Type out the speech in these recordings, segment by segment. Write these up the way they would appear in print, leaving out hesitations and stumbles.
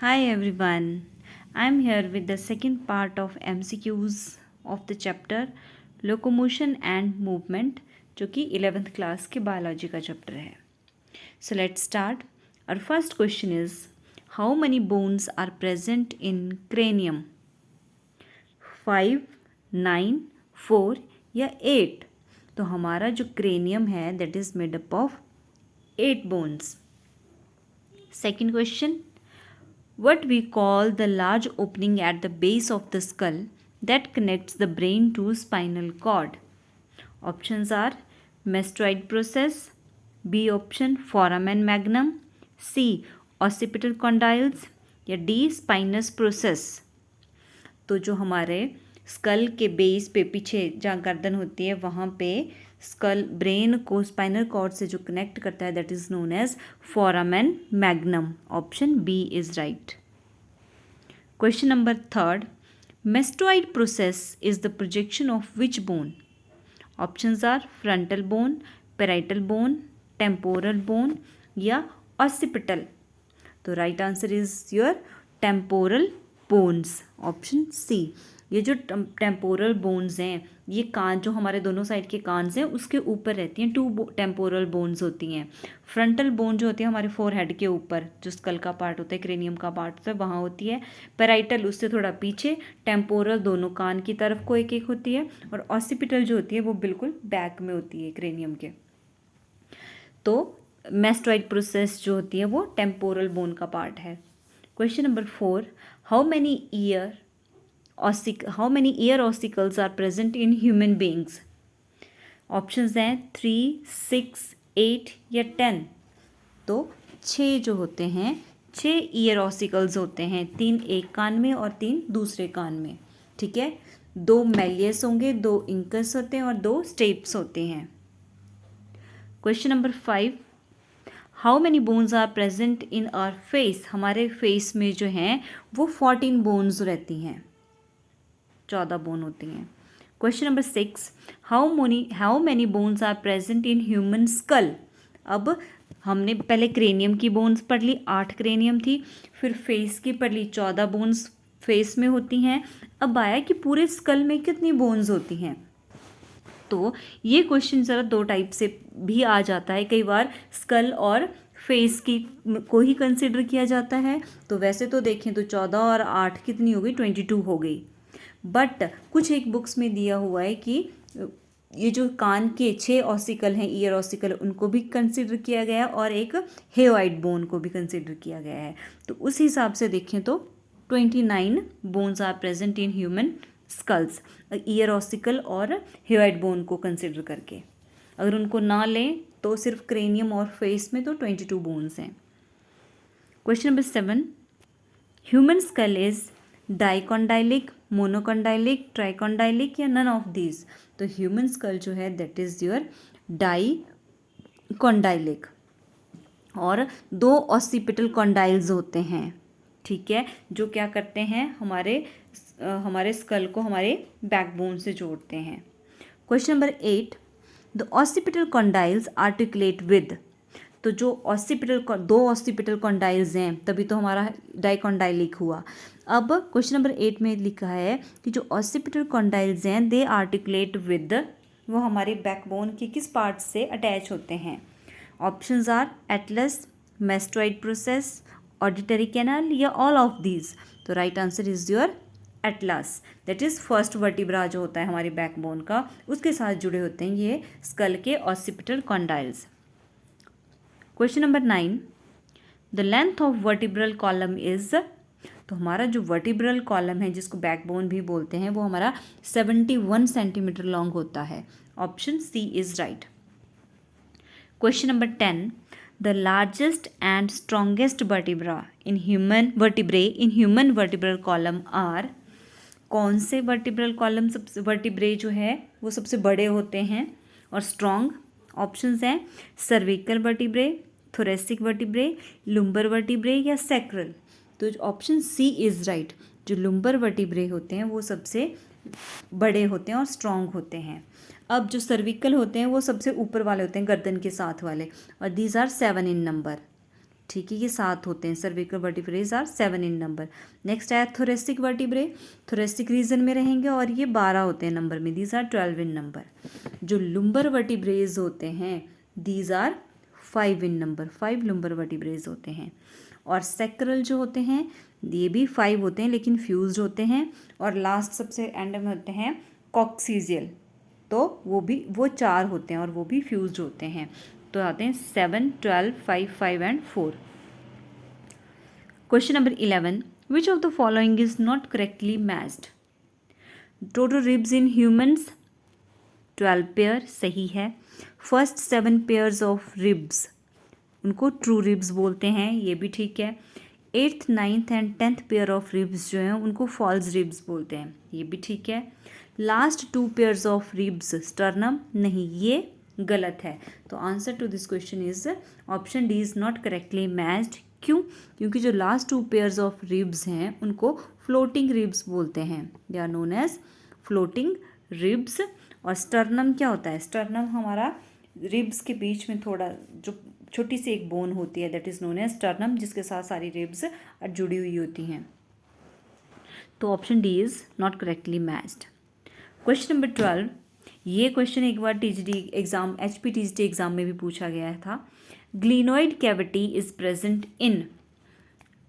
Hi everyone, I am here with the second part of MCQs of the chapter Locomotion and Movement जो कि 11th class के biology का chapter है. So let's start. Our first question is how many bones are present in cranium? 5, 9, 4 या 8? तो हमारा जो cranium है that is made up of 8 bones. Second question, what we call the large opening at the base of the skull that connects the brain to spinal cord? Options are mastoid process, B option foramen magnum, C occipital condyles या D spinous process. तो जो हमारे school के base पे पीछे जहाँ गर्दन होती है वहाँ पे स्कल ब्रेन को स्पाइनल कॉर्ड से जो कनेक्ट करता है that is known as foramen magnum. Option B is right. Question number 3. Mastoid process is the projection of which bone? Options are frontal bone, parietal bone, temporal bone या occipital. तो right answer is your temporal bones. Option C. ये जो temporal bones हैं ये कान जो हमारे दोनों side के कान हैं उसके ऊपर रहती हैं. 2 टेम्पोरल बोन्स होती हैं. फ्रंटल बोन जो होती है हमारे फोरहेड के ऊपर जो स्कल का पार्ट होता है क्रेनियम का पार्ट होता है वहाँ होती है. पैराइटल उससे थोड़ा पीछे. टेम्पोरल दोनों कान की तरफ को एक एक होती है और ऑसिपिटल जो होती है वो बिल्कुल बैक में होती है क्रेनियम के. तो मैस्टॉइड प्रोसेस जो होती है वो टेम्पोरल बोन का पार्ट है. Question number 4. How many ear ossicles are present in human beings? Options हैं 3, 6, 8 या 10. तो 6 जो होते हैं 6 ईयर ऑसिकल्स होते हैं. 3 एक कान में और 3 दूसरे कान में. ठीक है. 2 मेलियस होंगे, 2 इंकस होते हैं और 2 स्टेप्स होते हैं. Question number 5. How many bones are present in our face? हमारे फेस में जो हैं वो 14 बोन्स रहती हैं. 14 बोन होती हैं. Question number 6. How many bones are present in human skull? अब हमने पहले क्रेनियम की बोन्स पढ़ ली. 8 क्रेनियम थी. फिर फेस की पढ़ ली. 14 बोन्स फेस में होती हैं. अब आया कि पूरे स्कल में कितनी बोन्स होती हैं. तो ये क्वेश्चन ज़रा 2 टाइप से भी आ जाता है. कई बार स्कल और फेस की को ही कंसिडर किया जाता है. तो वैसे तो देखें तो 14 और 8 कितनी हो गई? 22 हो गई. बट कुछ एक बुक्स में दिया हुआ है कि ये जो कान के 6 ऑसिकल हैं ईयर ऑसिकल उनको भी कंसिडर किया गया है और एक हेयोइड बोन को भी कंसिडर किया गया है. तो उस हिसाब से देखें तो 29 bones are present in human skulls ear ossicle और हेयोइड बोन को कंसिडर करके. अगर उनको ना लें तो सिर्फ क्रेनियम और फेस में तो 22 बोन्स हैं. Question number 7. Human skull is dicondylic, monocondylic, tricondylic या नन ऑफ दीज? तो ह्यूमन स्कल जो है दैट इज योर डाइकॉन्डाइलिक और 2 ऑसिपिटल कॉन्डाइल्स होते हैं. ठीक है. जो क्या करते हैं हमारे स्कल को हमारे बैकबोन से जोड़ते हैं. Question number 8. The occipital condyles articulate with? तो जो 2 ऑसिपिटल कॉन्डाइल्स हैं तभी तो हमारा डाइकॉन्डाइलिक हुआ. अब क्वेश्चन नंबर 8 में लिखा है कि जो ऑसिपिटल कॉन्डाइल्स हैं दे आर्टिकुलेट विद, वो हमारे बैकबोन के किस पार्ट से अटैच होते हैं? Options are atlas, mastoid process, auditory canal या ऑल ऑफ दीज. तो right answer is your atlas. That is first vertebra जो होता है हमारे बैकबोन का उसके साथ जुड़े होते हैं ये स्कल के occipital condyles. Question number 9. The length of vertebral column is? तो हमारा जो वर्टिब्रल कॉलम है जिसको बैकबोन भी बोलते हैं वो हमारा 71 सेंटीमीटर लॉन्ग होता है. Option C is right. Question number 10. The largest and strongest vertebra in human vertebral column are? कौन से वर्टिब्रल कॉलम वर्टिब्रे जो है वो सबसे बड़े होते हैं और स्ट्रॉन्ग? ऑप्शंस हैं cervical vertebrae, thoracic vertebrae, lumbar vertebrae या सैक्रल. तो ऑप्शन सी इज़ राइट. जो लुम्बर वर्टिब्रे होते हैं वो सबसे बड़े होते हैं और स्ट्रॉन्ग होते हैं. अब जो सर्विकल होते हैं वो सबसे ऊपर वाले होते हैं गर्दन के साथ वाले और दीज आर 7 इन नंबर. ठीक है, ये 7 होते हैं। Cervical vertebrae are 7 in number. Next आया थोरेसिक वर्टिब्रे, थोरेसिक रीजन में रहेंगे और ये 12 होते हैं नंबर में, दीज आर 12 इन नंबर। जो लुम्बर वर्टिब्रेज होते हैं these are 5 in number, 5 lumbar vertebrae होते हैं। और सेक्रल जो होते हैं ये भी 5 होते हैं लेकिन फ्यूज्ड होते हैं। और लास्ट सबसे एंड में होते हैं कॉक्सीजियल, तो वो 4 होते हैं और वो भी फ्यूज्ड होते हैं। तो आते हैं 7, 12, 5, 5 and 4। Question number 11, which of the following is not correctly matched? Total ribs in humans 12 pair, सही है। फर्स्ट 7 पेयर्स ऑफ रिब्स उनको ट्रू रिब्स बोलते हैं, ये भी ठीक है। 8th, 9th and 10th pair of ribs जो हैं उनको फॉल्स रिब्स बोलते हैं, ये भी ठीक है। Last 2 pairs of ribs sternum, नहीं, ये गलत है। तो answer to this question is option D is not correctly matched. क्यों? क्योंकि जो लास्ट 2 पेयर्स ऑफ रिब्स हैं उनको फ्लोटिंग रिब्स बोलते हैं, they are known as floating ribs. और स्टर्नम क्या होता है? स्टर्नम हमारा रिब्स के बीच में थोड़ा जो छोटी सी एक बोन होती है, that is known as sternum, जिसके साथ सारी रिब्स जुड़ी हुई होती हैं। तो option D is not correctly matched. Question number 12, ये क्वेश्चन एक बार टीजीटी एग्जाम, HPTGT एग्जाम में भी पूछा गया था। Glenoid cavity is present in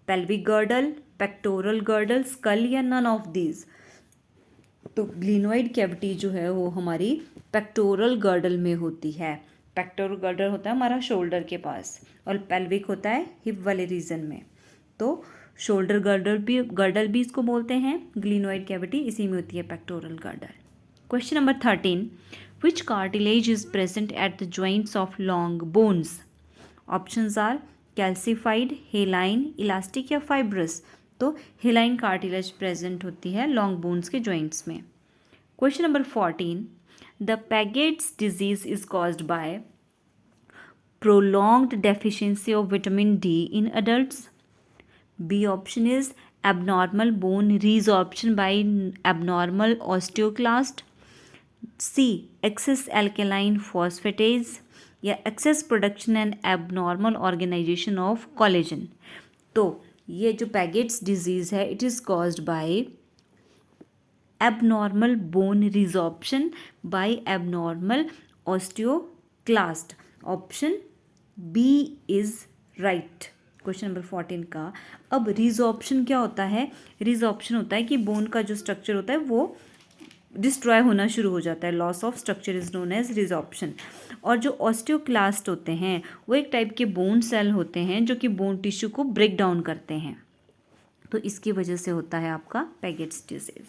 pelvic girdle, pectoral girdle, skull या नन ऑफ दीज? तो ग्लिनोइड कैविटी जो है वो हमारी पेक्टोरल गर्डल में होती है। पेक्टोरल गर्डल होता है हमारा शोल्डर के पास और पेल्विक होता है हिप वाले रीजन में। तो शोल्डर गर्डल भी इसको बोलते हैं। ग्लिनोइड कैविटी इसी में होती है pectoral girdle. Question number 13, which cartilage is present at the joints of long bones? Options are calcified, hyaline, elastic या फाइब्रस? तो हेलाइन कार्टिलेज प्रेजेंट होती है लॉन्ग बोन्स के जॉइंट्स में। Question number 14, the Paget's disease is caused by prolonged deficiency of vitamin D in adults. B option is abnormal bone resorption by abnormal osteoclast. C excess alkaline phosphatase या excess production and abnormal organization of collagen. तो ये जो Paget's disease है it is caused by abnormal bone resorption by abnormal osteoclast. Option B is right question number 14 का। अब resorption क्या होता है? रिजॉर्प्शन होता है कि बोन का जो स्ट्रक्चर होता है वो डिस्ट्रॉय होना शुरू हो जाता है, loss of structure is known as resorption. और जो ऑस्टियोक्लास्ट होते हैं वो एक टाइप के बोन सेल होते हैं जो कि बोन टिश्यू को ब्रेक डाउन करते हैं, तो इसकी वजह से होता है आपका Paget's disease.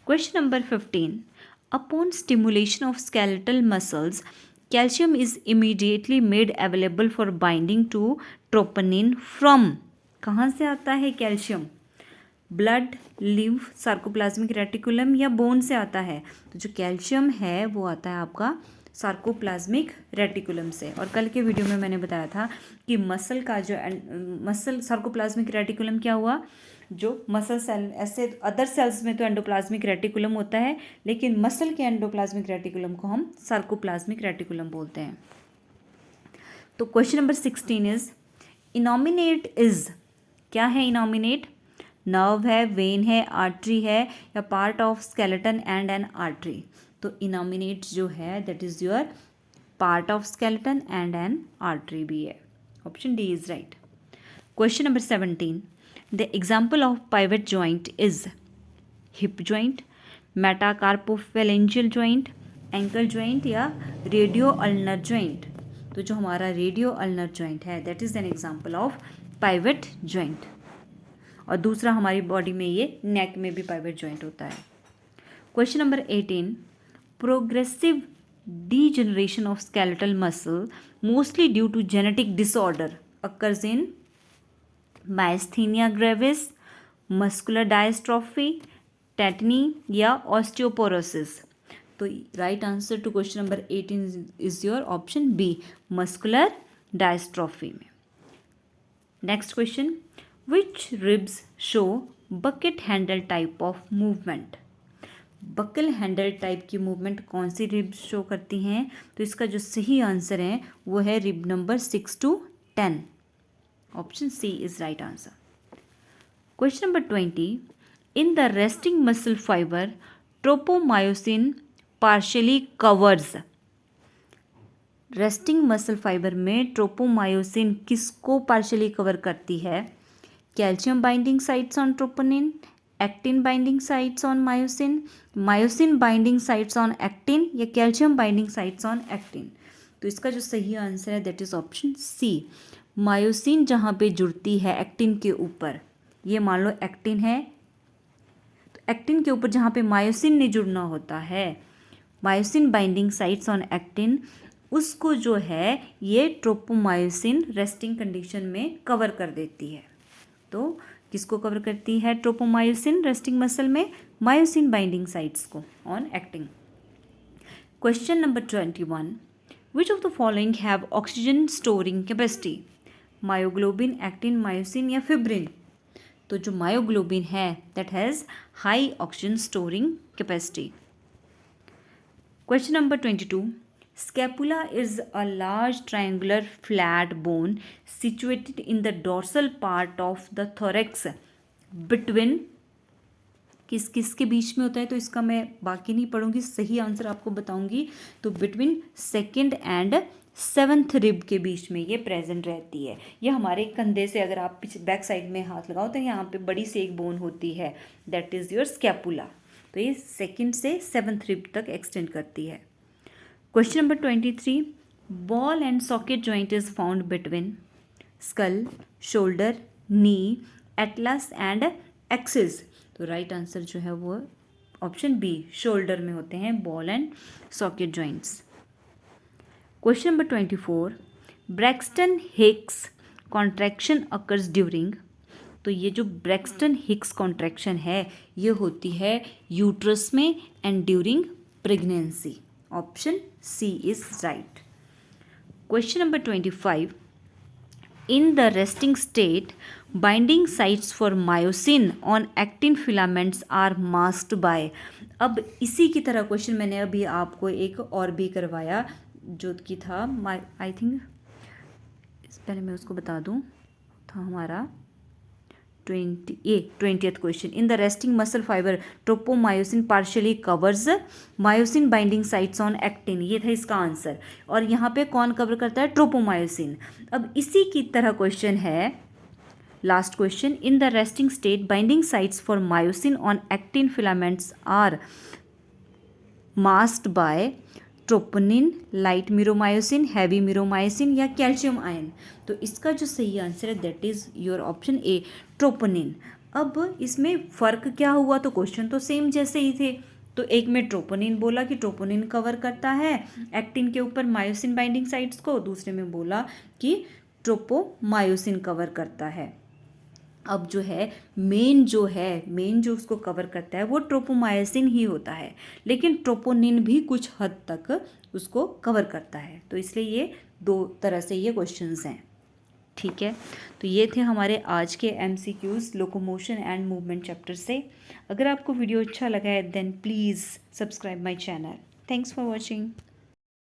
Question number 15, upon stimulation of skeletal muscles calcium is immediately made available for binding to troponin from? कहाँ से आता है calcium? Blood, lymph, sarcoplasmic reticulum या बोन से आता है? तो जो कैल्शियम है वो आता है आपका सार्कोप्लाज्मिक रेटिकुलम से। और कल के वीडियो में मैंने बताया था कि मसल का जो मसल सार्कोप्लाज्मिक रेटिकुलम क्या हुआ, जो मसल सेल, ऐसे अदर सेल्स में तो एंडोप्लाज्मिक रेटिकुलम होता है लेकिन मसल के एंडोप्लाज्मिक रेटिकुलम को हम सार्कोप्लाज्मिक रेटिकुलम बोलते हैं। तो question number 16 is innominate is, क्या है इनोमिनेट? नर्व है, वेन है, आर्टरी है या part of skeleton and an artery? तो इनोमिनेट जो है that is your part of skeleton and an artery भी है। Option D is right. Question number 17, the example of pivot joint is hip joint, metacarpophalangeal joint, ankle joint या radio ulnar joint? तो जो हमारा radio ulnar joint है that is an example of pivot joint. और दूसरा हमारी body में ये नेक में भी पाइवेट जॉइंट होता है। Question number 18, progressive degeneration of skeletal muscle mostly due to genetic disorder occurs in myasthenia gravis, muscular dystrophy, tetany या osteoporosis? तो right answer to question number 18 is your option B, muscular dystrophy में। Next question, which ribs show bucket handle type of movement? Buckle handle type की movement कौन सी ribs show करती हैं? तो इसका जो सही आंसर है वो है rib number 6 to 10। Option C is right answer. Question number 20. In the resting muscle fiber, tropomyosin partially covers. Resting muscle fibre में ट्रोपोमायोसिन किसको पार्शली कवर करती है? Calcium binding sites on troponin, actin binding sites on myosin, myosin binding sites on actin या calcium binding sites on actin. तो इसका जो सही answer है that is option C. Myosin जहाँ पे जुड़ती है एक्टिन के ऊपर, ये मान लो एक्टिन है, तो एक्टिन के ऊपर जहाँ पे मायोसिन ने जुड़ना होता है, myosin binding sites on actin, उसको जो है ये ट्रोपोमायोसिन रेस्टिंग कंडीशन में कवर कर देती है. तो किसको कवर करती है ट्रोपोमायोसिन रेस्टिंग मसल में? मायोसिन बाइंडिंग साइट्स को on actin. Question number 21. Which of the following have oxygen storing capacity? Myoglobin, actin, myosin या फिब्रिन? तो जो मायोग्लोबिन है that has high oxygen storing capacity. Question number 22. Scapula is a large triangular flat bone situated in the dorsal part of the thorax between. किस किस के बीच में होता है? तो इसका मैं बाकी नहीं पढ़ूंगी, सही आंसर आपको बताऊंगी. तो between second and 7th rib के बीच में ये प्रेजेंट रहती है. ये हमारे कंधे से अगर आप पीछे बैक साइड में हाथ लगाओ तो यहाँ पे बड़ी सी एक बोन होती है, दैट इज़ योर स्कैपुला. तो ये सेकेंड से 7th रिब तक एक्सटेंड करती है. Question number 23. Ball and socket joint is found between skull, shoulder, knee, atlas and axis. तो राइट आंसर जो है वो ऑप्शन बी, शोल्डर में होते हैं ball and socket joints. Question number 24. Braxton Hicks contraction occurs during. तो ये जो ब्रैक्सटन हिक्स कॉन्ट्रैक्शन है ये होती है यूट्रस में and during pregnancy. Option C is right. Question number 25. In the resting state, binding sites for myosin on actin filaments are masked by. अब इसी की तरह क्वेश्चन मैंने अभी आपको एक और भी करवाया जो कि था आई थिंक, पहले मैं उसको बता दूं, था हमारा 20th question. In the resting muscle fibre tropomyosin partially covers myosin binding sites on actin. ये था इसका आंसर. और यहाँ पे कौन कवर करता है? ट्रोपोमायोसिन. अब इसी की तरह क्वेश्चन है last question. In the resting state binding sites for myosin on actin filaments are masked by troponin, light meromyosin, heavy meromyosin या कैल्शियम आयन. तो इसका जो सही आंसर है that is your option A, troponin. अब इसमें फ़र्क क्या हुआ? तो क्वेश्चन तो सेम जैसे ही थे. तो एक में ट्रोपोनिन बोला कि ट्रोपोनिन कवर करता है एक्टिन के ऊपर मायोसिन बाइंडिंग साइट्स को, दूसरे में बोला कि ट्रोपोमायोसिन कवर करता है. अब जो है मेन जो उसको कवर करता है वो ट्रोपोमायोसिन ही होता है, लेकिन ट्रोपोनिन भी कुछ हद तक उसको कवर करता है. तो इसलिए ये दो तरह से ये क्वेश्चंस हैं. ठीक है, तो ये थे हमारे आज के MCQs locomotion and movement chapter से. अगर आपको वीडियो अच्छा लगा है then please subscribe my channel. Thanks for watching.